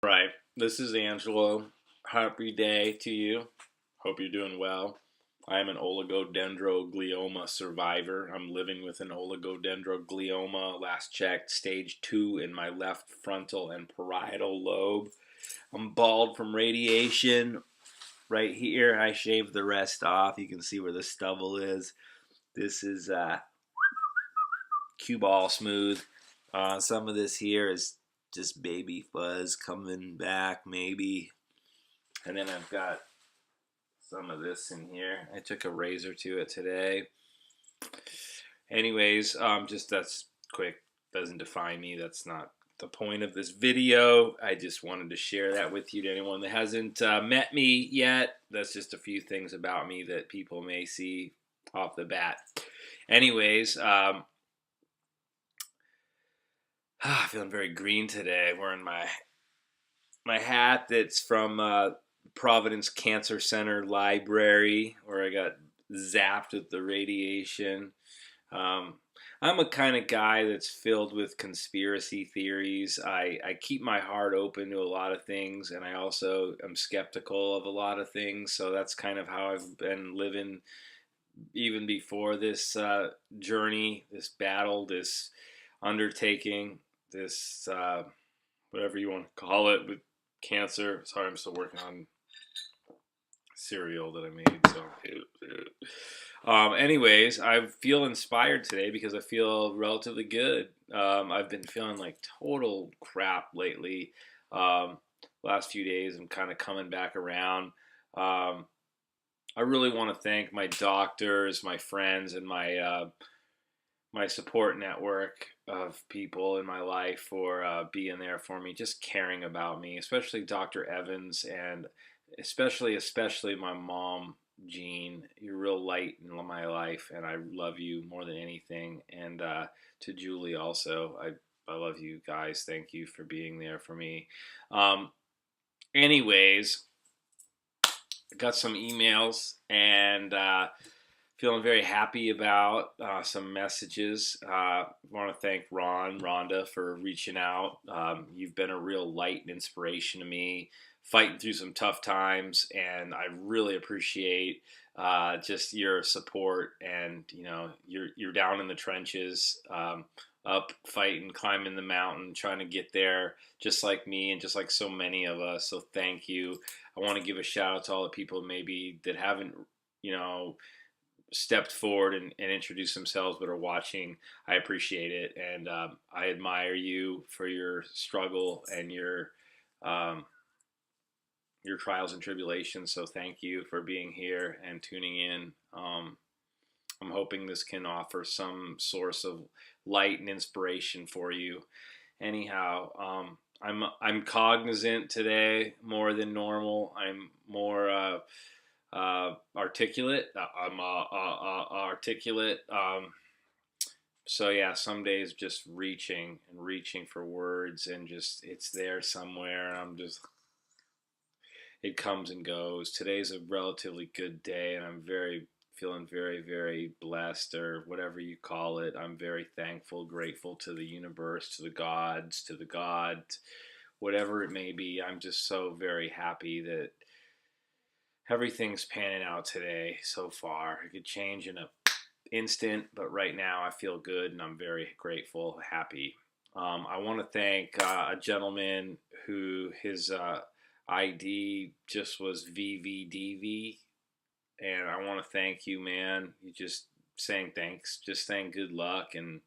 Right. This is Angelo. Happy day to you. Hope you're doing well. I am an oligodendroglioma survivor. I'm living with an oligodendroglioma. Last checked, stage 2 in my left frontal and parietal lobe. I'm bald from radiation. Right here, I shaved the rest off. You can see where the stubble is. This is cue ball smooth. Some of this here is just baby fuzz coming back, maybe. And then I've got some of this in here. I took a razor to it today. Anyways, just that's quick. Doesn't define me. That's not the point of this video. I just wanted to share that with you to anyone that hasn't met me yet. That's just a few things about me that people may see off the bat. Anyways, feeling very green today. Wearing my hat that's from Providence Cancer Center Library, where I got zapped with the radiation. I'm a kind of guy that's filled with conspiracy theories. I keep my heart open to a lot of things, and I also am skeptical of a lot of things. So that's kind of how I've been living even before this journey, this battle, this undertaking, this whatever you want to call it with cancer. Sorry, I'm still working on cereal that I made. So, anyways, I feel inspired today because I feel relatively good. I've been feeling like total crap lately. Last few days, I'm kind of coming back around. I really want to thank my doctors, my friends, and my support network of people in my life for being there for me, just caring about me, especially Dr. Evans and especially my mom, Jean. You're real light in my life, and I love you more than anything. And to Julie also, I love you guys. Thank you for being there for me. Anyways, I got some emails and feeling very happy about some messages. I want to thank Rhonda for reaching out. You've been a real light and inspiration to me, fighting through some tough times, and I really appreciate just your support. And you're down in the trenches, up fighting, climbing the mountain, trying to get there, just like me and just like so many of us. So thank you. I want to give a shout out to all the people maybe that haven't, stepped forward and introduced themselves but are watching. I appreciate it, and I admire you for your struggle and your trials and tribulations. So thank you for being here and tuning in. I'm hoping this can offer some source of light and inspiration for you. Anyhow, I'm cognizant today more than normal. I'm more articulate. I'm articulate. So yeah, some days just reaching for words, and just it's there somewhere, and I'm just, it comes and goes. Today's a relatively good day, and I'm feeling very, very blessed, or whatever you call it. I'm very thankful, grateful to the universe, to the gods, to the God, whatever it may be. I'm just so very happy that everything's panning out today so far. It could change in an instant, but right now I feel good, and I'm very grateful, happy. I want to thank a gentleman who his ID just was VVDV, and I want to thank you, man. You just saying thanks, just saying good luck, and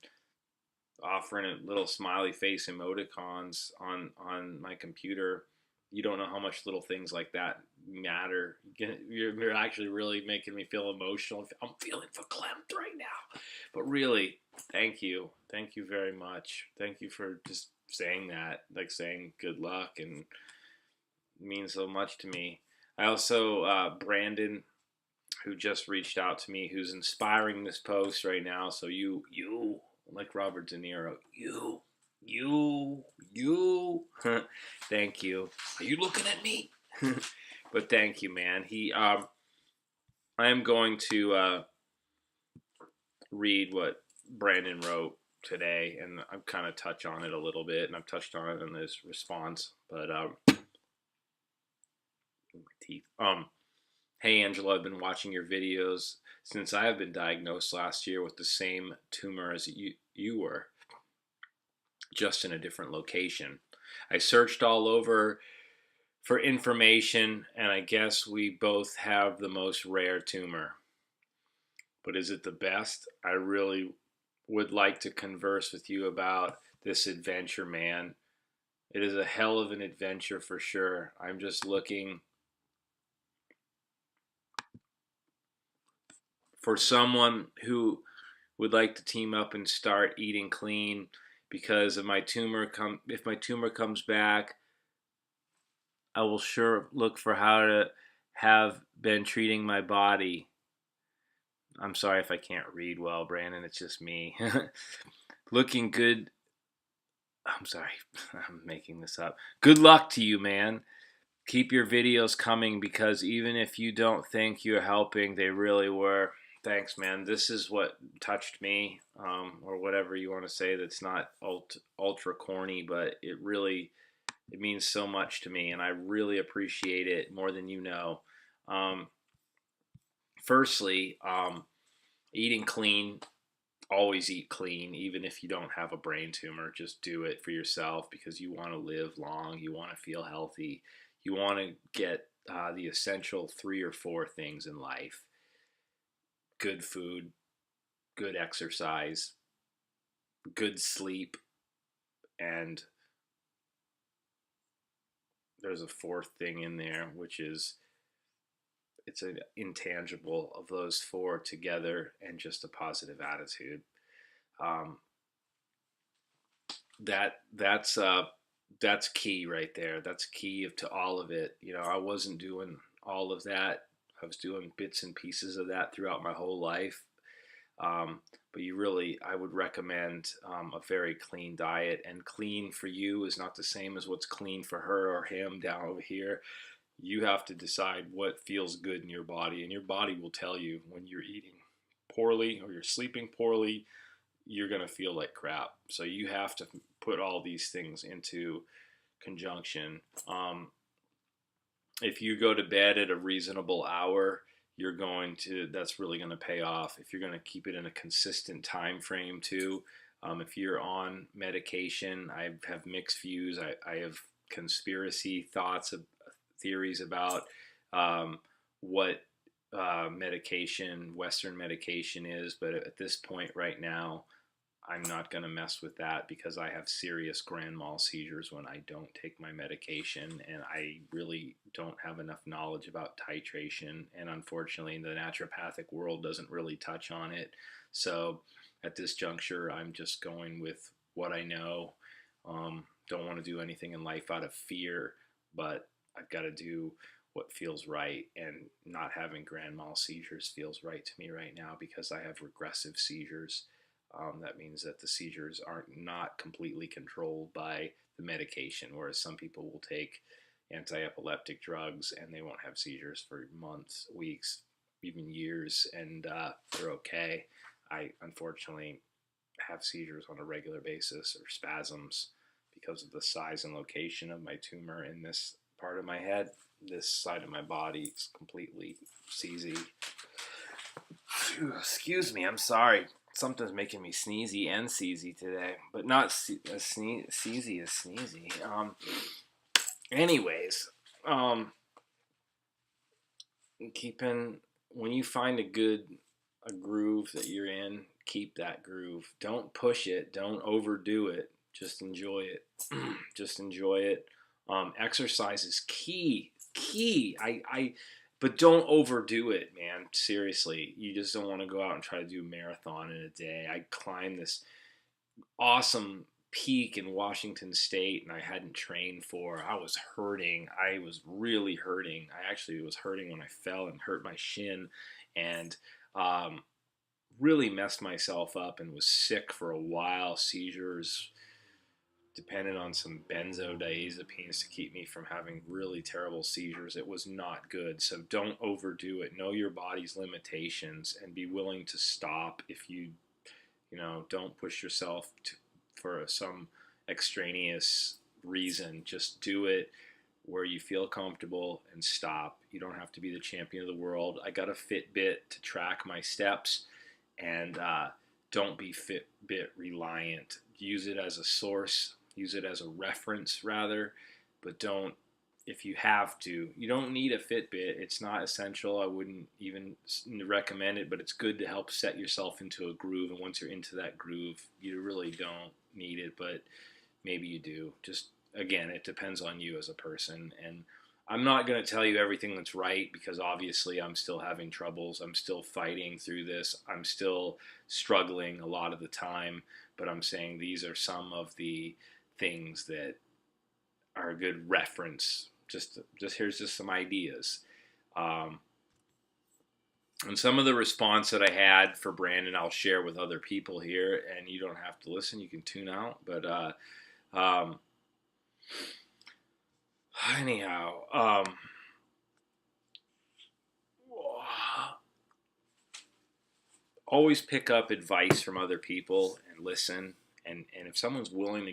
offering a little smiley face emoticons on my computer. You don't know how much little things like that matter. You're actually really making me feel emotional. I'm feeling verklempt right now. But really, thank you. Thank you very much. Thank you for just saying that, like saying good luck, and it means so much to me. I also, Brandon, who just reached out to me, who's inspiring this post right now. So you, like Robert De Niro, you, thank you. Are you looking at me? But thank you, man. I am going to read what Brandon wrote today, and I've kind of touched on it a little bit, and I've touched on it in this response, but my teeth. Hey Angelo, I've been watching your videos since I have been diagnosed last year with the same tumor as you were, just in a different location. I searched all over for information, and I guess we both have the most rare tumor. But is it the best? I really would like to converse with you about this adventure, man. It is a hell of an adventure for sure. I'm just looking for someone who would like to team up and start eating clean because if my tumor comes back, I will sure look for how to have been treating my body. I'm sorry if I can't read well, Brandon. It's just me. Looking good. I'm sorry. I'm making this up. Good luck to you, man. Keep your videos coming because even if you don't think you're helping, they really were. Thanks, man. This is what touched me, or whatever you want to say. That's not ultra corny, but it means so much to me, and I really appreciate it more than you know. Um, Firstly, eating clean. Always eat clean, even if you don't have a brain tumor. Just do it for yourself because you want to live long. You want to feel healthy. You want to get the essential 3 or 4 things in life: good food, good exercise, good sleep, and there's a 4th thing in there, which is it's an intangible of those 4 together, and just a positive attitude. Um, that's key right there. That's key to all of it. I wasn't doing all of that. I was doing bits and pieces of that throughout my whole life. Um, but I would recommend a very clean diet. And clean for you is not the same as what's clean for her or him down over here. You have to decide what feels good in your body, and your body will tell you when you're eating poorly or you're sleeping poorly. You're going to feel like crap. So you have to put all these things into conjunction. If you go to bed at a reasonable hour, that's really going to pay off. If you're going to keep it in a consistent time frame too. If you're on medication, I have mixed views. I have conspiracy theories about what Western medication is, but at this point right now, I'm not going to mess with that because I have serious grand mal seizures when I don't take my medication, and I really don't have enough knowledge about titration, and unfortunately the naturopathic world doesn't really touch on it. So at this juncture, I'm just going with what I know. Don't want to do anything in life out of fear, but I've got to do what feels right, and not having grand mal seizures feels right to me right now because I have regressive seizures. That means that the seizures aren't not completely controlled by the medication, whereas some people will take anti-epileptic drugs and they won't have seizures for months, weeks, even years, and they're okay. I unfortunately have seizures on a regular basis, or spasms, because of the size and location of my tumor in this part of my head. This side of my body is completely seezy. Excuse me, I'm sorry. Something's making me sneezy and seezy today, but not seezy as sneezy. Anyways, when you find a groove that you're in, keep that groove. Don't push it. Don't overdo it. Just enjoy it. Just enjoy it. Exercise is key. Key. But don't overdo it, man. Seriously, you just don't want to go out and try to do a marathon in a day. I climbed this awesome peak in Washington State, and I hadn't trained for. I was hurting. I was really hurting. I actually was hurting when I fell and hurt my shin, and really messed myself up and was sick for a while. Seizures, depended on some benzodiazepines to keep me from having really terrible seizures. It was not good. So don't overdo it. Know your body's limitations and be willing to stop if you Don't push yourself for some extraneous reason. Just do it where you feel comfortable and stop. You don't have to be the champion of the world. I got a Fitbit to track my steps, and don't be Fitbit reliant. Use it as a source, use it as a reference rather, but don't, if you have to. You don't need a Fitbit. It's not essential. I wouldn't even recommend it, but it's good to help set yourself into a groove. And once you're into that groove, you really don't need it, but maybe you do. Just, again, it depends on you as a person. And I'm not going to tell you everything that's right, because obviously I'm still having troubles. I'm still fighting through this. I'm still struggling a lot of the time, but I'm saying these are some of the things that are a good reference. Just here's just some ideas. And some of the response that I had for Brandon, I'll share with other people here, and you don't have to listen. You can tune out. But anyhow, always pick up advice from other people and listen. And if someone's willing to,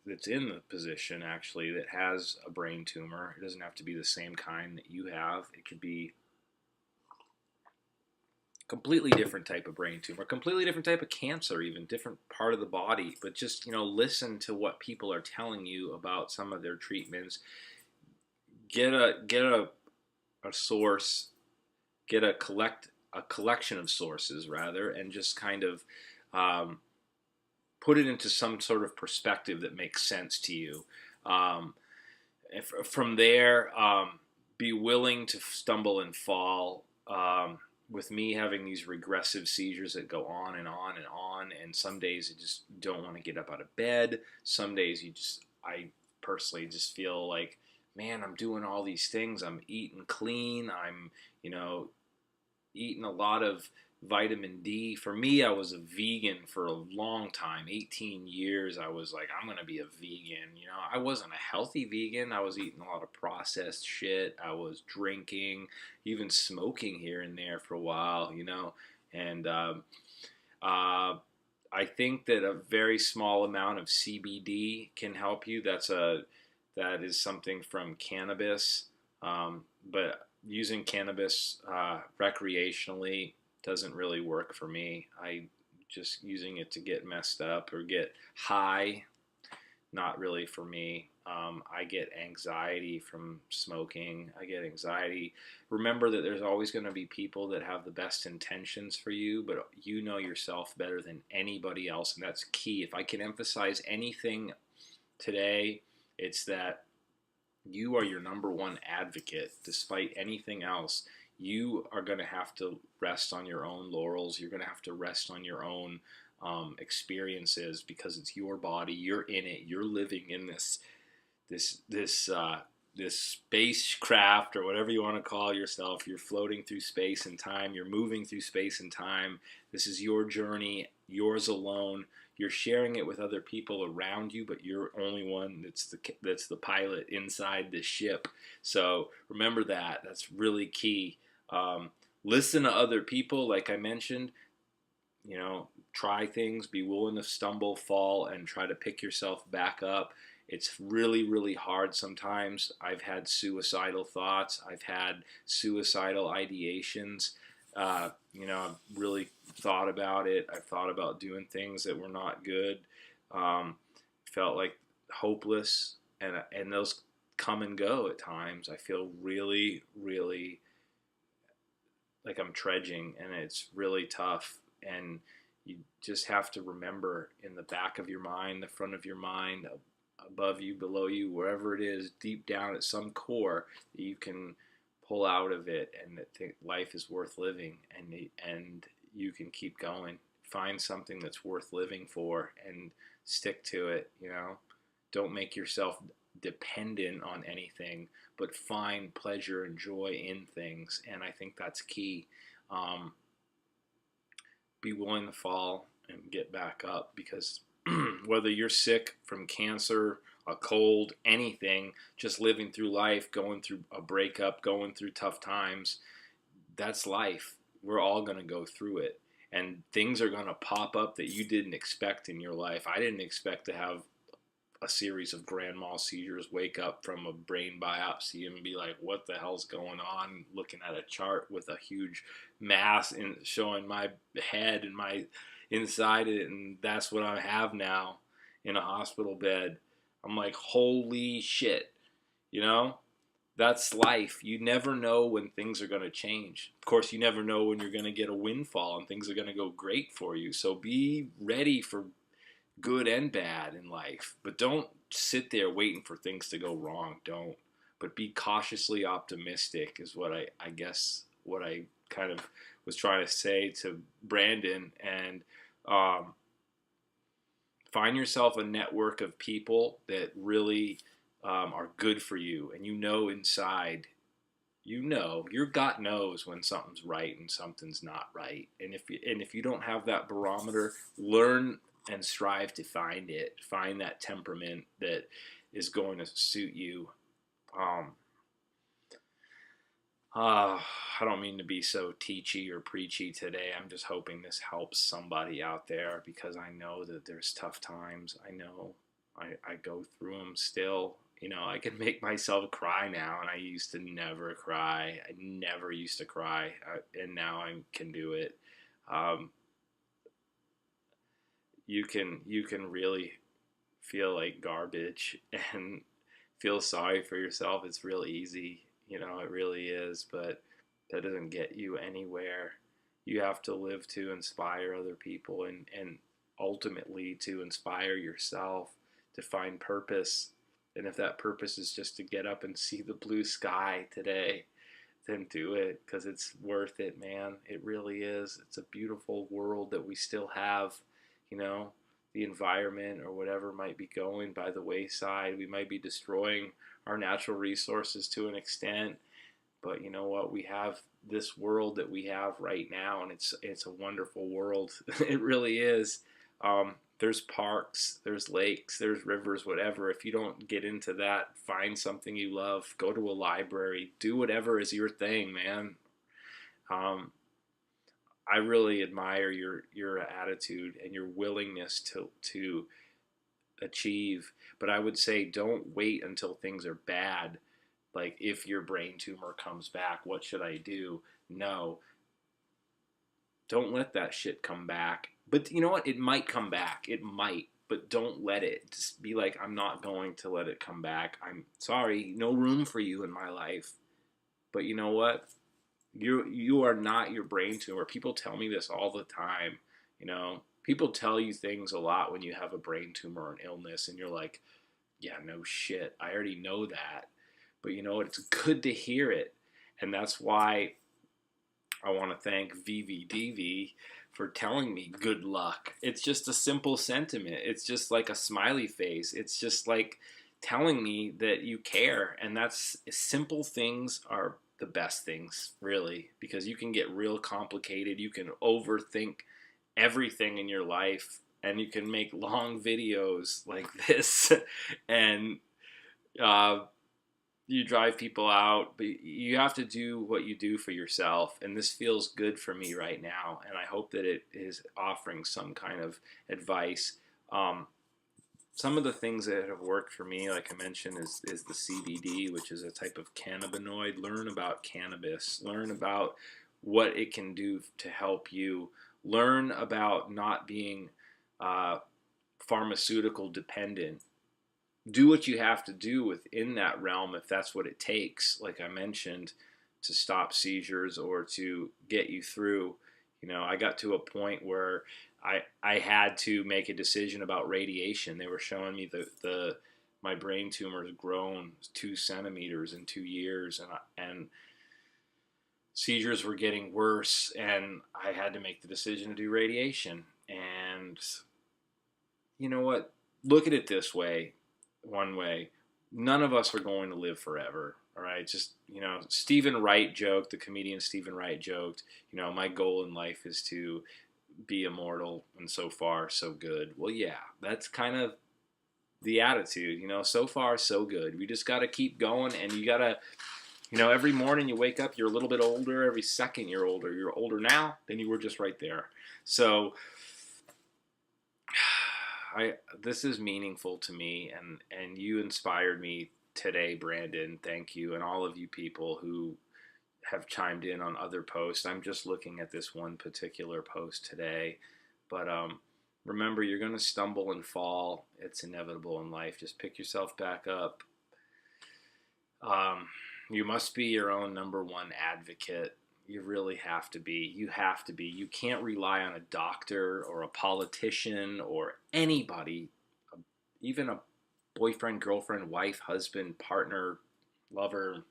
that's in the position actually that has a brain tumor, it doesn't have to be the same kind that you have. It could be a completely different type of brain tumor, completely different type of cancer, even different part of the body. But just, listen to what people are telling you about some of their treatments. Get a source, get a collection of sources rather, and just kind of put it into some sort of perspective that makes sense to you. From there, be willing to stumble and fall. With me having these regressive seizures that go on and on and on, and some days you just don't want to get up out of bed. Some days I personally just feel like, man, I'm doing all these things. I'm eating clean. I'm, eating a lot of vitamin D. For me, I was a vegan for a long time, 18 years. I was like, I'm going to be a vegan. I wasn't a healthy vegan. I was eating a lot of processed shit. I was drinking, even smoking here and there for a while, and I think that a very small amount of CBD can help you. That is something from Cannabis, but using cannabis recreationally doesn't really work for me. I just using it to get messed up or get high, not really for me. I get anxiety from smoking. I get anxiety. Remember that there's always going to be people that have the best intentions for you, but you know yourself better than anybody else, and that's key. If I can emphasize anything today, it's that you are your number one advocate. Despite anything else, you are going to have to rest on your own laurels. You're going to have to rest on your own experiences, because it's your body. You're in it. You're living in this spacecraft, or whatever you want to call yourself. You're floating through space and time. You're moving through space and time. This is your journey, yours alone. You're sharing it with other people around you, but you're only one that's the pilot inside the ship. So remember that. That's really key. Listen to other people, like I mentioned. Try things. Be willing to stumble, fall, and try to pick yourself back up. It's really, really hard sometimes. I've had suicidal thoughts. I've had suicidal ideations. I've really thought about it. I've thought about doing things that were not good. Felt like hopeless, and those come and go at times. I feel really, really like I'm trudging, and it's really tough. And you just have to remember, in the back of your mind, the front of your mind, above you, below you, wherever it is, deep down at some core, that you can pull out of it, and that life is worth living, and you can keep going. Find something that's worth living for and stick to it. Don't make yourself dependent on anything, but find pleasure and joy in things, and I think that's key. Be willing to fall and get back up, because whether you're sick from cancer, a cold, anything, just living through life, going through a breakup, going through tough times, that's life. We're all going to go through it. and things are going to pop up that you didn't expect in your life. I didn't expect to have a series of grand mal seizures, wake up from a brain biopsy and be like, what the hell's going on? Looking at a chart with a huge mass and showing my head and my inside it, and that's what I have now in a hospital bed. I'm like, holy shit, you know? That's life. You never know when things are going to change. Of course, you never know when you're going to get a windfall and things are going to go great for you. So be ready for good and bad in life. But don't sit there waiting for things to go wrong. Don't. But be cautiously optimistic is what I guess what I kind of was trying to say to Brandon. And find yourself a network of people that really are good for you, and you know inside, you know your gut knows when something's right and something's not right. And if you don't have that barometer, learn and strive to find it. Find that temperament that is going to suit you. I don't mean to be so teachy or preachy today. I'm just hoping this helps somebody out there, because I know that there's tough times. I know I go through them still. You know, I can make myself cry now, and I used to never cry. I never used to cry, and now I can do it. You can really feel like garbage and feel sorry for yourself. It's real easy, you know, it really is, but that doesn't get you anywhere. You have to live to inspire other people, and ultimately to inspire yourself to find purpose. And if that purpose is just to get up and see the blue sky today, then do it, because it's worth it, man. It really is. It's a beautiful world that we still have, you know. The environment or whatever might be going by the wayside. We might be destroying our natural resources to an extent, but you know what? We have this world that we have right now, and it's a wonderful world. It really is. There's parks, there's lakes, there's rivers, whatever. If you don't get into that, find something you love. Go to a library. Do whatever is your thing, man. I really admire your attitude and your willingness to achieve. But I would say don't wait until things are bad. Like, if your brain tumor comes back, what should I do? No. Don't let that shit come back. But you know what? It might come back. It might. But don't let it. Just be like, I'm not going to let it come back. I'm sorry. No room for you in my life. But you know what? You are not your brain tumor. People tell me this all the time. You know, people tell you things a lot when you have a brain tumor or an illness, and you're like, yeah, no shit. I already know that. But you know what? It's good to hear it. And that's why I want to thank VVDV for telling me good luck. It's just a simple sentiment. It's just like a smiley face. It's just like telling me that you care. And that's simple things are the best things, really, because you can get real complicated. You can overthink everything in your life, and you can make long videos like this and you drive people out, but you have to do what you do for yourself. And this feels good for me right now, and I hope that it is offering some kind of advice. Some of the things that have worked for me, like I mentioned, is the CBD, which is a type of cannabinoid. Learn about cannabis. Learn about what it can do to help you. Learn about not being pharmaceutical dependent. Do what you have to do within that realm if that's what it takes, like I mentioned, to stop seizures or to get you through. You know, I got to a point where I had to make a decision about radiation. They were showing me my brain tumor has grown 2 centimeters in 2 years, and seizures were getting worse, and I had to make the decision to do radiation. And you know what? Look at it this way. One way, none of us are going to live forever. All right, just, you know, Stephen Wright joked, the comedian Stephen Wright joked, you know, my goal in life is to be immortal, and so far so good. Well, yeah, that's kind of the attitude, you know. So far so good. We just got to keep going, and you got to Every morning you wake up, you're a little bit older. Every second you're older. You're older now than you were just right there. So this is meaningful to me, and you inspired me today, Brandon. Thank you, and all of you people who have chimed in on other posts. I'm just looking at this one particular post today, but remember, you're going to stumble and fall. It's inevitable in life. Just pick yourself back up. You must be your own number one advocate. You really have to be. You have to be. You can't rely on a doctor or a politician or anybody, even a boyfriend, girlfriend, wife, husband, partner, lover,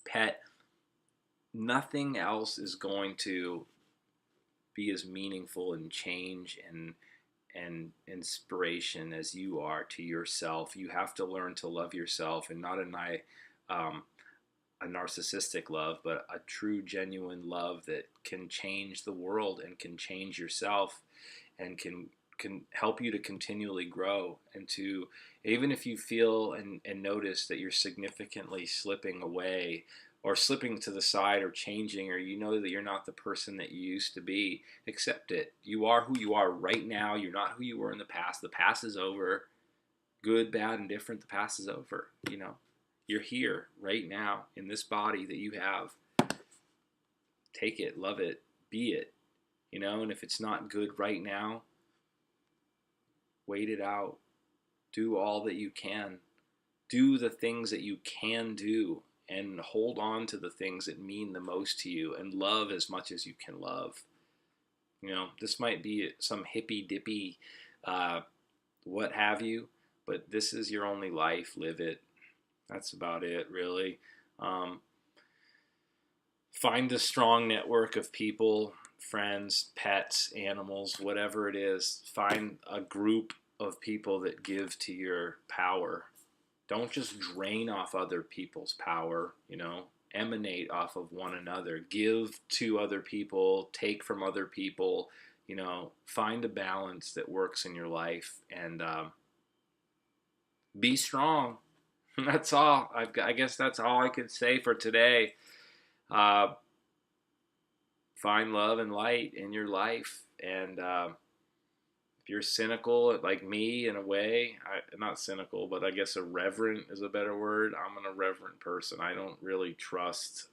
pet. Nothing else is going to be as meaningful in change and inspiration as you are to yourself. You have to learn to love yourself, and not a narcissistic love, but a true, genuine love that can change the world and can change yourself and can help you to continually grow, and to, even if you feel and notice that you're significantly slipping away or slipping to the side or changing, or you know that you're not the person that you used to be, accept it. You are who you are right now. You're not who you were in the past. The past is over. Good, bad, and different. The past is over. You're here right now in this body that you have. Take it, love it, be it. And if it's not good right now, wait it out. Do all that you can. Do the things that you can do, and hold on to the things that mean the most to you, and love as much as you can love. This might be some hippy dippy, what have you, but this is your only life. Live it. That's about it, really. Find a strong network of people, friends, pets, animals, whatever it is. Find a group of people that give to your power. Don't just drain off other people's power, emanate off of one another. Give to other people, take from other people, find a balance that works in your life, and be strong. That's all. I guess that's all I could say for today. Find love and light in your life, and if you're cynical like me in a way, not cynical, but I guess irreverent is a better word. I'm an irreverent person. I don't really trust,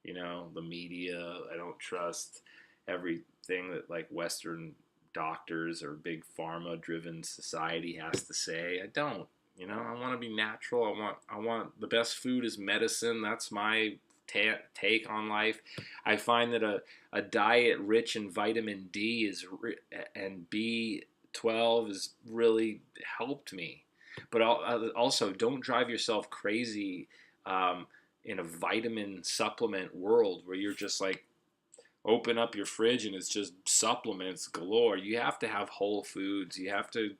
the media. I don't trust everything that like Western doctors or big pharma-driven society has to say. I don't. I want to be natural. I want the best food is medicine. That's my take on life. I find that a diet rich in vitamin D and B12 has really helped me. But also, don't drive yourself crazy in a vitamin supplement world where you're just like, open up your fridge and it's just supplements galore. You have to have whole foods. You have to,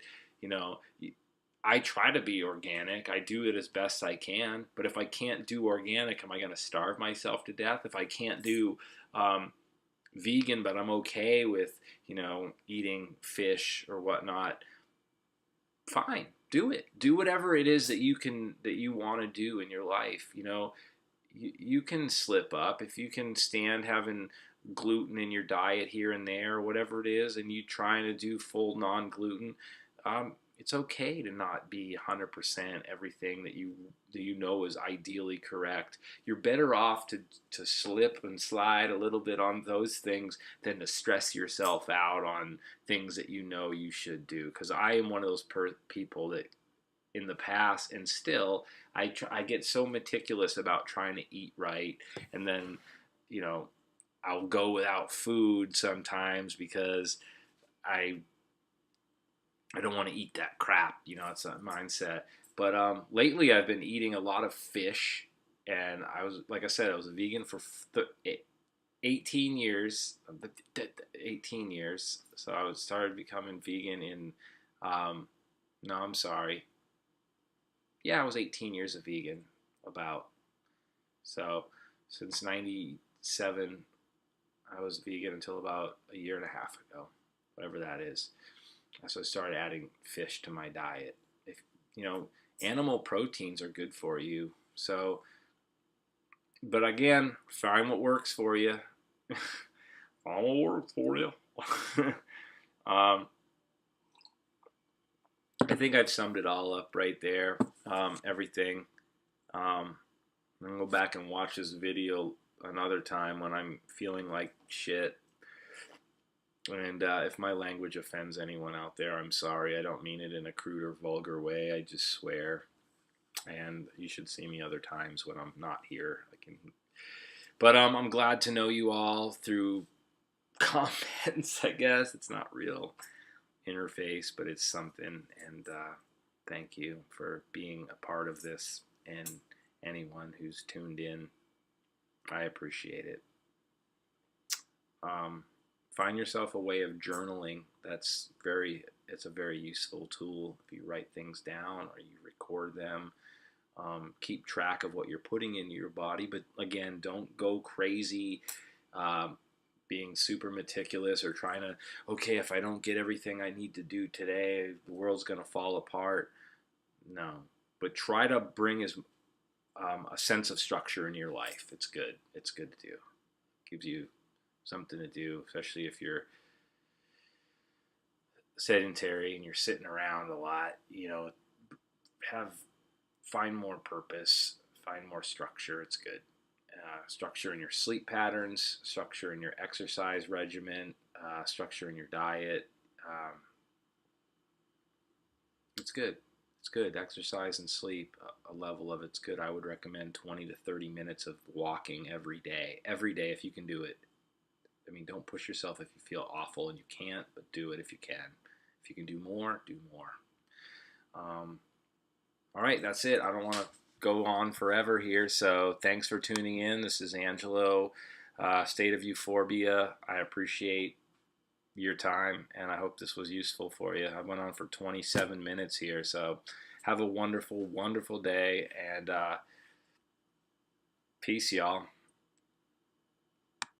I try to be organic. I do it as best I can. But if I can't do organic, am I going to starve myself to death? If I can't do vegan, but I'm okay with, eating fish or whatnot, fine, do it. Do whatever it is that you want to do in your life. You can slip up. If you can stand having gluten in your diet here and there, or whatever it is, and you trying to do full non-gluten, it's okay to not be 100% everything that you know is ideally correct. You're better off to slip and slide a little bit on those things than to stress yourself out on things that you should do. Because I am one of those people that in the past, and still, I get so meticulous about trying to eat right, and then, I'll go without food sometimes because I don't want to eat that crap. It's a mindset. But lately I've been eating a lot of fish, and like I said, I was a vegan for 18 years. 18 years. So I started becoming vegan in, no, I'm sorry. Yeah, I was 18 years a vegan, about. So since 97, I was vegan until about a year and a half ago, whatever that is. So I started adding fish to my diet. If animal proteins are good for you. So But again, find what works for you. Find what works for you. um, I think I've summed it all up right there. Everything. I'm gonna go back and watch this video another time when I'm feeling like shit. And if my language offends anyone out there, I'm sorry. I don't mean it in a crude or vulgar way. I just swear. And you should see me other times when I'm not here. But I'm glad to know you all through comments. I guess it's not real interface, but it's something. And thank you for being a part of this, and anyone who's tuned in. I appreciate it. Find yourself a way of journaling. It's a very useful tool. If you write things down or you record them, keep track of what you're putting into your body. But again, don't go crazy being super meticulous or trying to, okay, if I don't get everything I need to do today, the world's going to fall apart. No, but try to bring a sense of structure in your life. It's good. It's good to do. It gives you something to do, especially if you're sedentary and you're sitting around a lot. Find more purpose, find more structure. It's good. Structure in your sleep patterns, structure in your exercise regimen, structure in your diet. It's good. It's good. Exercise and sleep, a level of it's good. I would recommend 20 to 30 minutes of walking every day. Every day if you can do it. I mean, don't push yourself if you feel awful and you can't, but do it if you can. If you can do more, do more. All right, that's it. I don't want to go on forever here, so thanks for tuning in. This is Angelo, State of Euphorbia. I appreciate your time, and I hope this was useful for you. I went on for 27 minutes here, so have a wonderful, wonderful day, and peace, y'all.